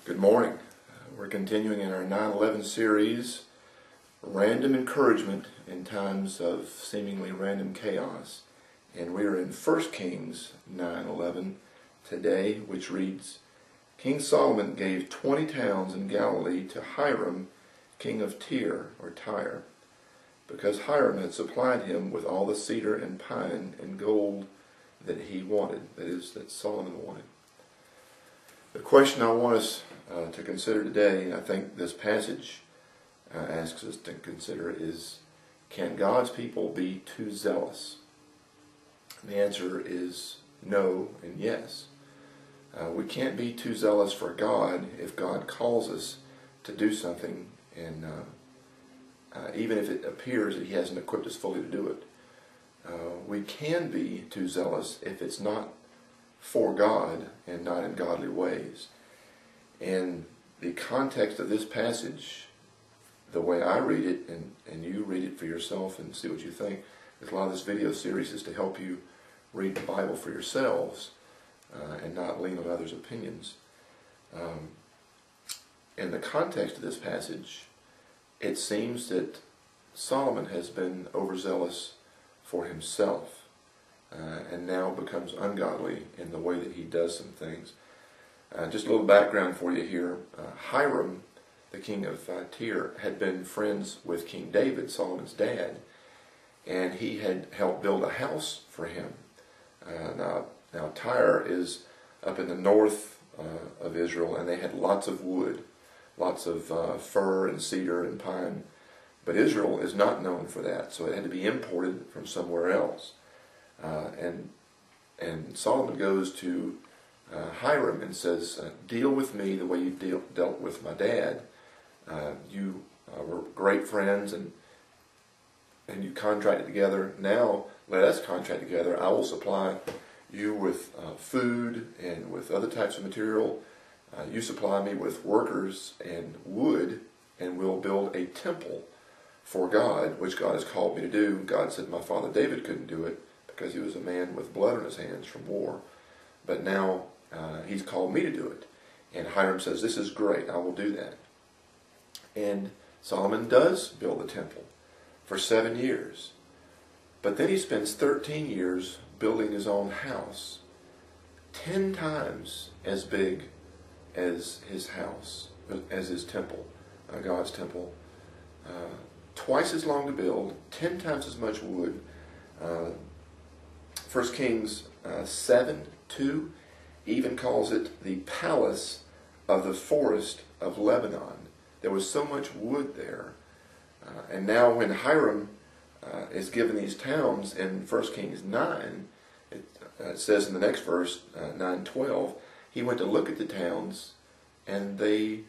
Good morning. We're continuing in our 9/11 series, Random Encouragement in Times of Seemingly Random Chaos. And we are in 1 Kings 9:11 today, which reads, King Solomon gave 20 towns in Galilee to Hiram, king of Tyre, because Hiram had supplied him with all the cedar and pine and gold that he wanted, that is, that Solomon wanted. The question I want us to consider today, and I think this passage asks us to consider, is can God's people be too zealous? And the answer is no and yes. We can't be too zealous for God if God calls us to do something, and even if it appears that He hasn't equipped us fully to do it. We can be too zealous if it's not for God and not in godly ways. And the context of this passage, the way I read it, and you read it for yourself and see what you think, because a lot of this video series is to help you read the Bible for yourselves and not lean on others' opinions. In the context of this passage, it seems that Solomon has been overzealous for himself and now becomes ungodly in the way that he does some things. Just a little background for you here. Hiram, the king of Tyre, had been friends with King David, Solomon's dad, and he had helped build a house for him. Now Tyre is up in the north of Israel, and they had lots of wood, lots of fir and cedar and pine. But Israel is not known for that, so it had to be imported from somewhere else. And Solomon goes to Hiram and says, deal with me the way you dealt with my dad. You were great friends, and you contracted together. Now let us contract together. I will supply you with food and with other types of material. You supply me with workers and wood, and we'll build a temple for God, which God has called me to do. God said my father David couldn't do it because he was a man with blood on his hands from war. But now he's called me to do it. And Hiram says, this is great, I will do that. And Solomon does build the temple for 7 years. But then he spends 13 years building his own house, 10 times as big as his house, as his temple, God's temple. Twice as long to build, 10 times as much wood. 1 Kings 7:2 even calls it the palace of the forest of Lebanon. There was so much wood there. And now when Hiram is given these towns in 1 Kings 9, it says in the next verse, 9:12, he went to look at the towns and they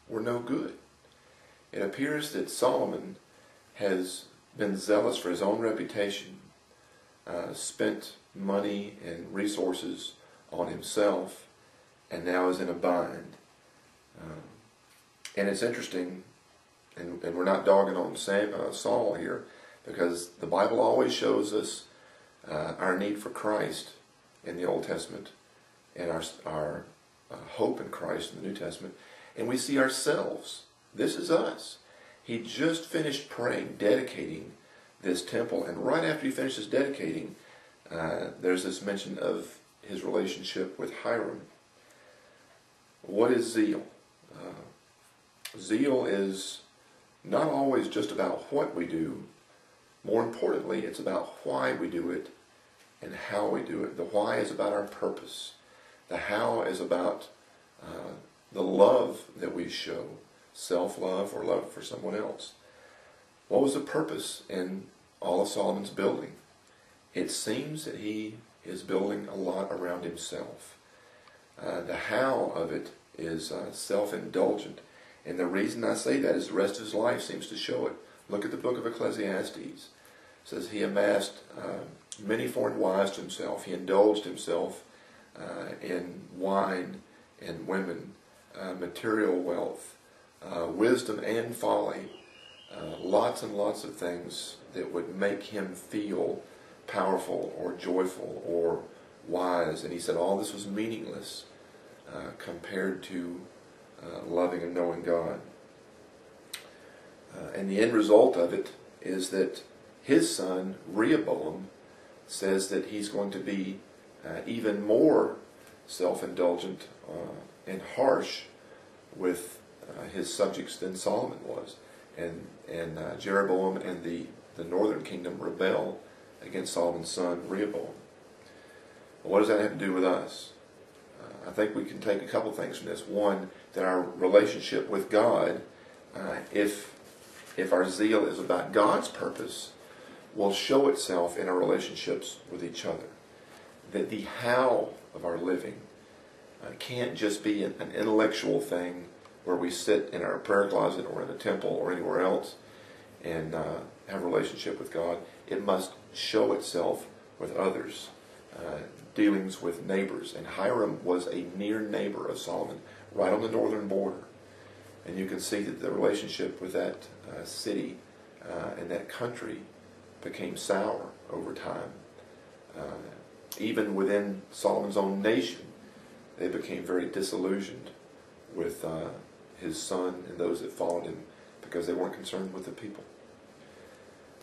were no good. It appears that Solomon has been zealous for his own reputation, spent money and resources on himself, and now is in a bind. And it's interesting, and we're not dogging on Saul here, because the Bible always shows us our need for Christ in the Old Testament, and our hope in Christ in the New Testament, and we see ourselves. This is us. He just finished praying, dedicating this temple, and right after he finishes dedicating, there's this mention of his relationship with Hiram. What is zeal? Zeal is not always just about what we do. More importantly, it's about why we do it and how we do it. The why is about our purpose. The how is about the love that we show, self-love or love for someone else. What was the purpose in all of Solomon's building? It seems that he is building a lot around himself. The how of it is self-indulgent. And the reason I say that is the rest of his life seems to show it. Look at the book of Ecclesiastes. It says he amassed many foreign wives to himself. He indulged himself in wine and women, material wealth, wisdom and folly, lots and lots of things that would make him feel powerful or joyful or wise. And he said all this was meaningless compared to loving and knowing God. And the end result of it is that his son, Rehoboam, says that he's going to be even more self-indulgent and harsh with his subjects than Solomon was. And Jeroboam and the northern kingdom rebel against Solomon's son, Rehoboam. Well, what does that have to do with us? I think we can take a couple things from this. One, that our relationship with God, if our zeal is about God's purpose, will show itself in our relationships with each other. That the how of our living can't just be an intellectual thing where we sit in our prayer closet or in a temple or anywhere else and have a relationship with God. It must show itself with others, dealings with neighbors. And Hiram was a near neighbor of Solomon, right on the northern border. And you can see that the relationship with that city and that country became sour over time. Even within Solomon's own nation, they became very disillusioned with his son and those that followed him because they weren't concerned with the people.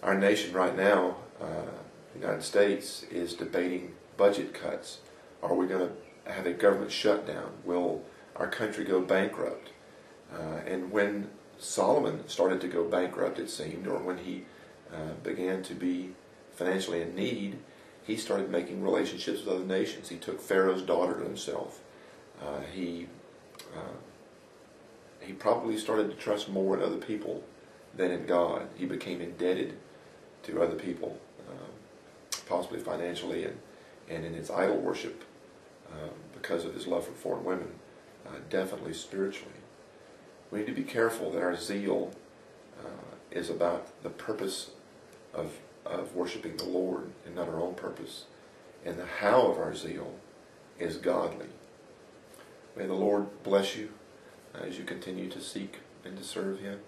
Our nation right now, the United States, is debating budget cuts. Are we going to have a government shutdown? Will our country go bankrupt? And when Solomon started to go bankrupt, it seemed, or when he began to be financially in need, he started making relationships with other nations. He took Pharaoh's daughter to himself. He probably started to trust more in other people than in God. He became indebted to other people, possibly financially and in his idol worship because of his love for foreign women, definitely spiritually. We need to be careful that our zeal is about the purpose of worshiping the Lord and not our own purpose. And the how of our zeal is godly. May the Lord bless you as you continue to seek and to serve Him.